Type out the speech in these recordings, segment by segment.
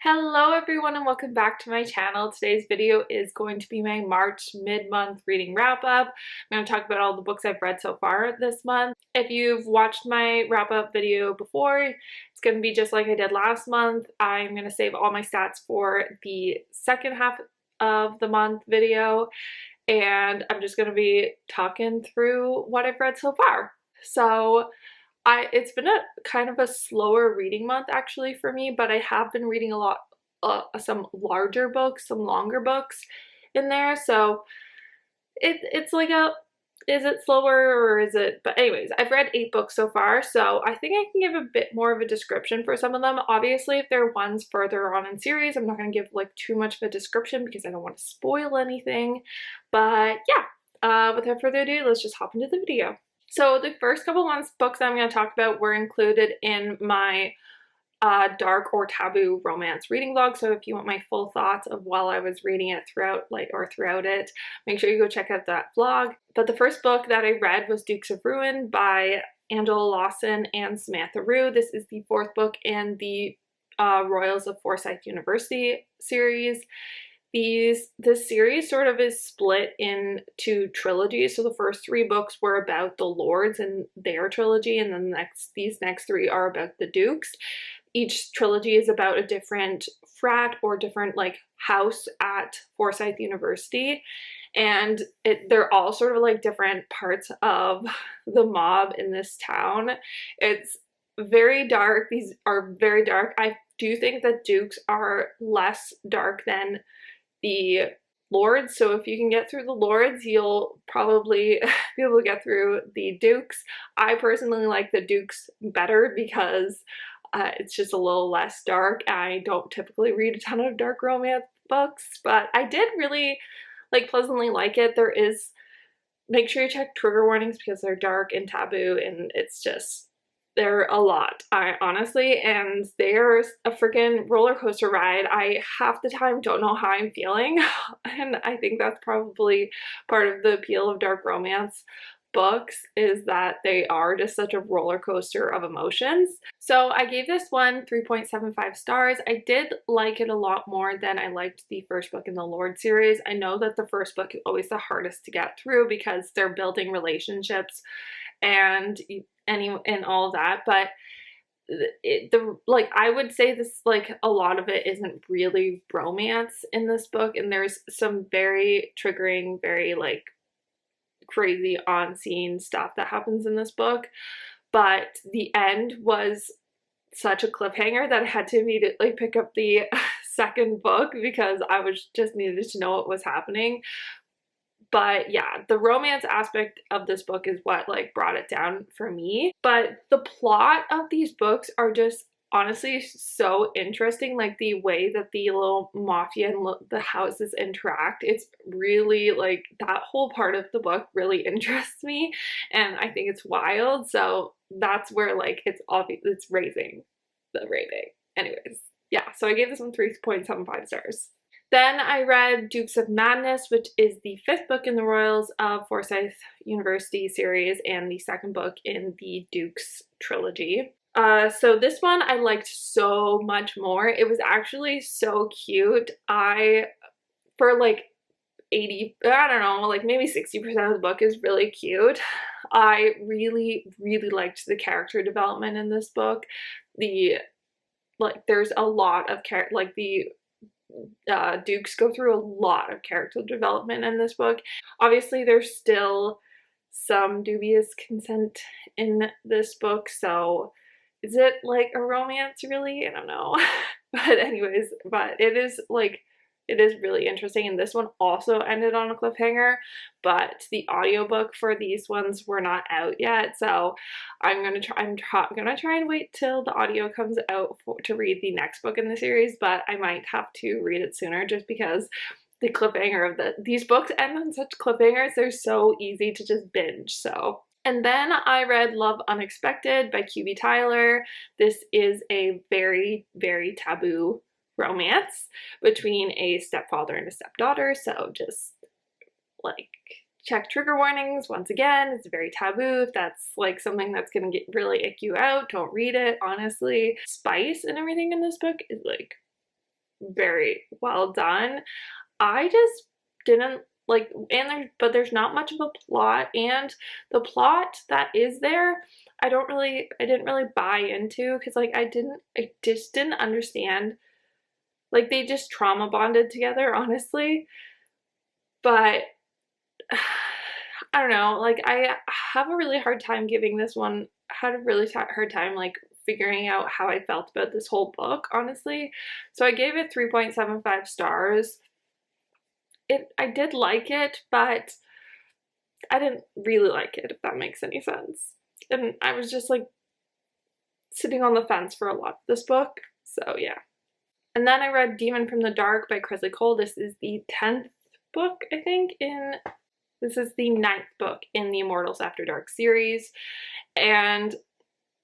Hello everyone and welcome back to my channel. Today's video is going to be my March mid-month reading wrap-up. I'm going to talk about all the books I've read so far this month. If you've watched my wrap-up video before, it's going to be just like I did last month. I'm going to save all my stats for the second half of the month video, and I'm just going to be talking through what I've read so far. So it's been a kind of a slower reading month actually for me, but I have been reading a lot, some larger books, some longer books in there. So it's like is it slower or is it, but anyways, I've read 8 books so far, so I think I can give a bit more of a description for some of them. Obviously, if they're ones further on in series, I'm not going to give like too much of a description because I don't want to spoil anything. But yeah, without further ado, let's just hop into the video. So the first couple books I'm going to talk about were included in my dark or taboo romance reading vlog. So if you want my full thoughts of while I was reading it throughout it, make sure you go check out that vlog. But the first book that I read was Dukes of Ruin by Angela Lawson and Samantha Rue. This is the 4th book in the Royals of Forsyth University series. This series sort of is split into trilogies. So the first 3 books were about the lords and their trilogy, and then these next 3 are about the dukes. Each trilogy is about a different frat or different like house at Forsyth University, and they're all sort of like different parts of the mob in this town. It's very dark. These are very dark. I do think that dukes are less dark than the lords, so if you can get through the lords, you'll probably be able to get through the dukes. I personally like the dukes better because it's just a little less dark. I don't typically read a ton of dark romance books, but I did really pleasantly like it. Make sure you check trigger warnings because they're dark and taboo, and they're a lot, honestly, and they're a freaking roller coaster ride. I half the time don't know how I'm feeling, and I think that's probably part of the appeal of dark romance books, is that they are just such a roller coaster of emotions. So I gave this one 3.75 stars. I did like it a lot more than I liked the first book in the Lord series. I know that the first book is always the hardest to get through because they're building relationships and all that, but I would say this, a lot of it isn't really romance in this book, and there's some very triggering, very crazy on-scene stuff that happens in this book. But the end was such a cliffhanger that I had to immediately pick up the second book because I just needed to know what was happening. But yeah, the romance aspect of this book is what brought it down for me. But the plot of these books are just honestly so interesting. The way that the little mafia and the houses interact, it's really that whole part of the book really interests me, and I think it's wild. So that's where it's obvious it's raising the rating. Anyways, yeah, so I gave this one 3.75 stars. Then I read Dukes of Madness, which is the 5th book in the Royals of Forsyth University series and the 2nd book in the Dukes trilogy. So this one I liked so much more. It was actually so cute. For 80, I don't know, maybe 60% of the book is really cute. I really, really liked the character development in this book. There's a lot of dukes go through a lot of character development in this book. Obviously, there's still some dubious consent in this book, so is it a romance really? I don't know. But anyways, it is really interesting, and this one also ended on a cliffhanger, but the audiobook for these ones were not out yet, so I'm gonna try and wait till the audio comes out to read the next book in the series, but I might have to read it sooner just because the cliffhanger of these books end on such cliffhangers. They're so easy to just binge. So. And then I read Love Unexpected by QB Tyler. This is a very, very taboo romance between a stepfather and a stepdaughter, so just check trigger warnings. Once again, it's very taboo. If that's something that's gonna really ick you out, don't read it. Honestly, spice and everything in this book is very well done. I just didn't like, but there's not much of a plot, and the plot that is there, I didn't really buy into, because like I just didn't understand, like they just trauma bonded together, honestly. But I don't know, like I have a really hard time giving this one, had a really hard time like figuring out how I felt about this whole book, honestly. So I gave it 3.75 stars. I did like it, but I didn't really like it, if that makes any sense. And I was just like sitting on the fence for a lot of this book. So yeah. And then I read Demon from the Dark by Kresley Cole. This is the 10th book, I think, this is the 9th book in the Immortals After Dark series. And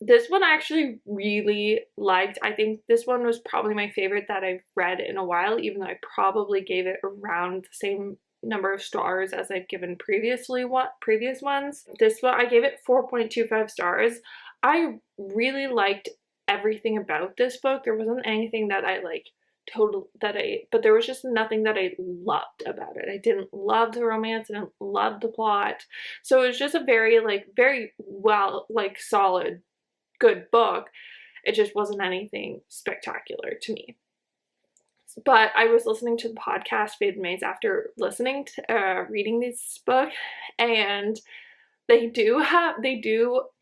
this one I actually really liked. I think this one was probably my favorite that I've read in a while, even though I probably gave it around the same number of stars as I've given previous ones. This one I gave it 4.25 stars. I really liked everything about this book. There wasn't anything that I like but there was just nothing that I loved about it. I didn't love the romance, I didn't love the plot. So it was just a very well, like solid, good book. It just wasn't anything spectacular to me. But I was listening to the podcast Faded Maze after reading this book, and they do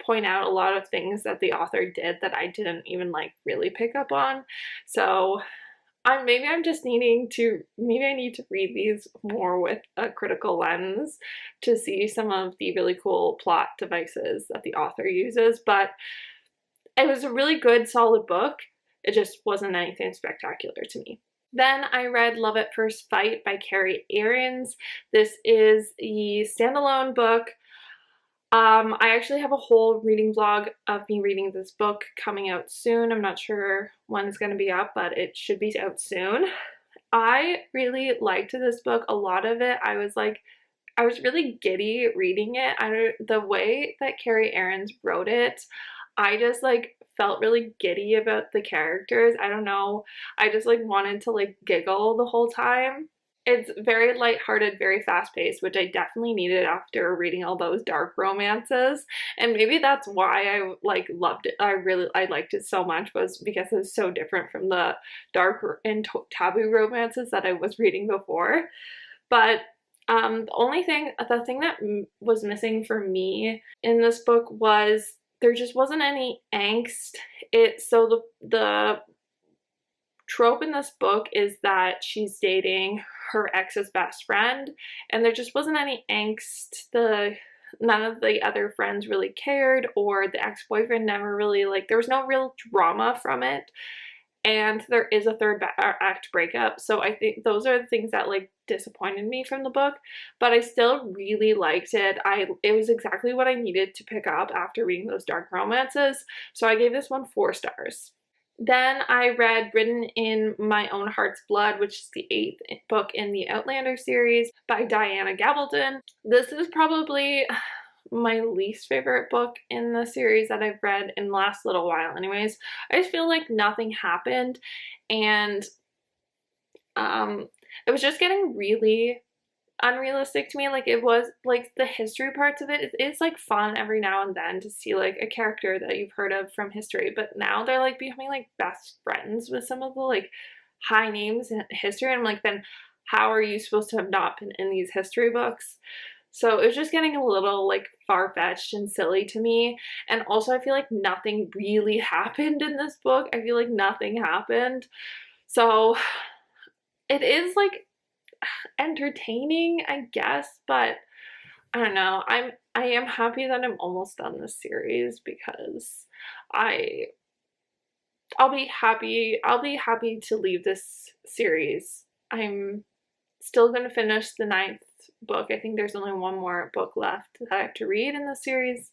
point out a lot of things that the author did that I didn't even like really pick up on. So maybe I need to read these more with a critical lens to see some of the really cool plot devices that the author uses. But it was a really good, solid book. It just wasn't anything spectacular to me. Then I read Love at First Fight by Carrie Aarons. This is a standalone book. I actually have a whole reading vlog of me reading this book coming out soon. I'm not sure when it's going to be up, but it should be out soon. I really liked this book. A lot of it, I was really giddy reading it. The way that Carrie Aarons wrote it, I just like felt really giddy about the characters. I don't know. I just like wanted to like giggle the whole time. It's very lighthearted, very fast-paced, which I definitely needed after reading all those dark romances. And maybe that's why I like loved it. I liked it so much, was because it was so different from the dark and taboo romances that I was reading before. But the thing that was missing for me in this book was there just wasn't any angst. The trope in this book is that she's dating her ex's best friend, and there just wasn't any angst. None of the other friends really cared, or the ex-boyfriend never really, like, there was no real drama from it. And there is a third act breakup, so I think those are the things that like disappointed me from the book, but I still really liked it. It was exactly what I needed to pick up after reading those dark romances, so I gave this one 4 stars. Then I read Written in My Own Heart's Blood, which is the 8th book in the Outlander series by Diana Gabaldon. This is probably my least favorite book in the series that I've read in the last little while anyways. I just feel like nothing happened, and it was just getting really unrealistic to me. Like, it was like the history parts of it is like fun every now and then to see like a character that you've heard of from history, but now they're like becoming like best friends with some of the like high names in history, and I'm like, then how are you supposed to have not been in these history books? So it was just getting a little like far-fetched and silly to me. And also I feel like nothing really happened in this book. I feel like nothing happened. So it is like entertaining, I guess, but I don't know. I am happy that I'm almost done this series, because I'll be happy to leave this series. I'm still going to finish the 9th book. I think there's only one more book left that I have to read in the series,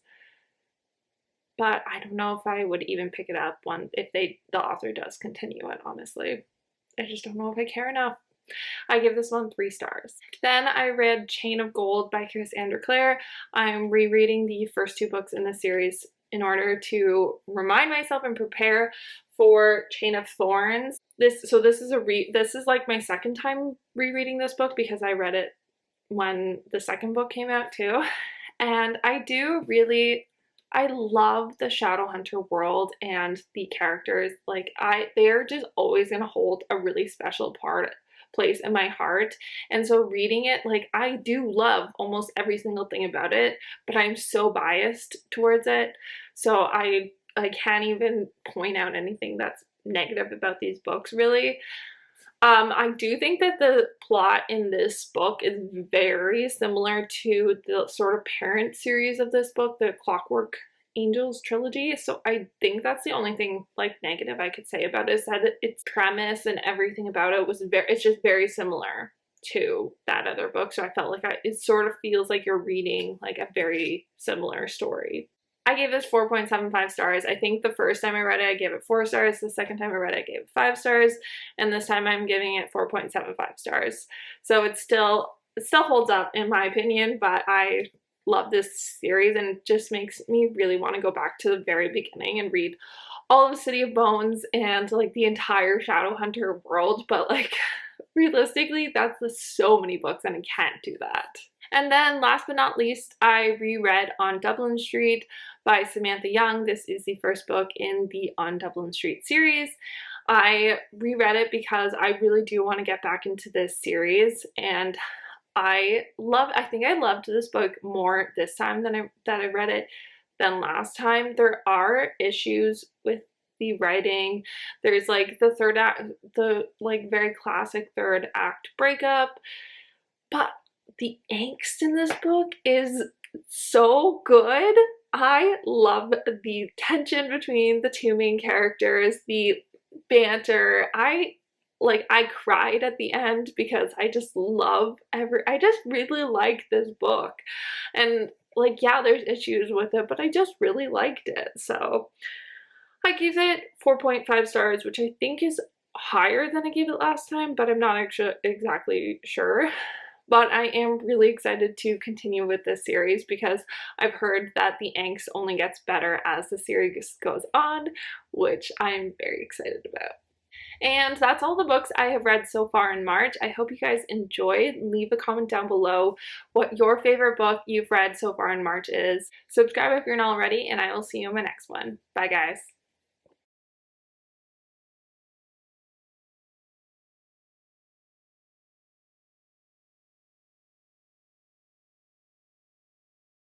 but I don't know if I would even pick it up if the author does continue it, honestly. I just don't know if I care enough. I give this one 3 stars. Then I read Chain of Gold by Cassandra Clare. I'm rereading the first 2 books in the series in order to remind myself and prepare for Chain of Thorns. this is like my second time rereading this book because I read it when the second book came out too. And I love the Shadowhunter world and the characters. Like they're just always gonna hold a really special place in my heart. And so reading it, like I do love almost every single thing about it, but I'm so biased towards it. So I can't even point out anything that's negative about these books really. I do think that the plot in this book is very similar to the sort of parent series of this book, the Clockwork Angels trilogy. So I think that's the only thing like negative I could say about it, is that its premise and everything about it it's just very similar to that other book. So I felt like it sort of feels like you're reading like a very similar story. I gave this 4.75 stars. I think the first time I read it, I gave it 4 stars. The second time I read it, I gave it 5 stars. And this time I'm giving it 4.75 stars. So it still holds up in my opinion, but I love this series and it just makes me really want to go back to the very beginning and read all of City of Bones and like the entire Shadowhunter world. But like realistically, that's so many books and I can't do that. And then last but not least, I reread On Dublin Street by Samantha Young. This is the first book in the On Dublin Street series. I reread it because I really do want to get back into this series, and I think I loved this book more this time that I read it than last time. There are issues with the writing. There's like the third act, the like very classic third act breakup, but the angst in this book is so good. I love the tension between the two main characters, the banter. I cried at the end because I just really like this book. And like, yeah, there's issues with it, but I just really liked it. So I gave it 4.5 stars, which I think is higher than I gave it last time, but I'm not actually exactly sure. But I am really excited to continue with this series because I've heard that the angst only gets better as the series goes on, which I'm very excited about. And that's all the books I have read so far in March. I hope you guys enjoyed. Leave a comment down below what your favorite book you've read so far in March is. Subscribe if you're not already, and I will see you in my next one. Bye guys.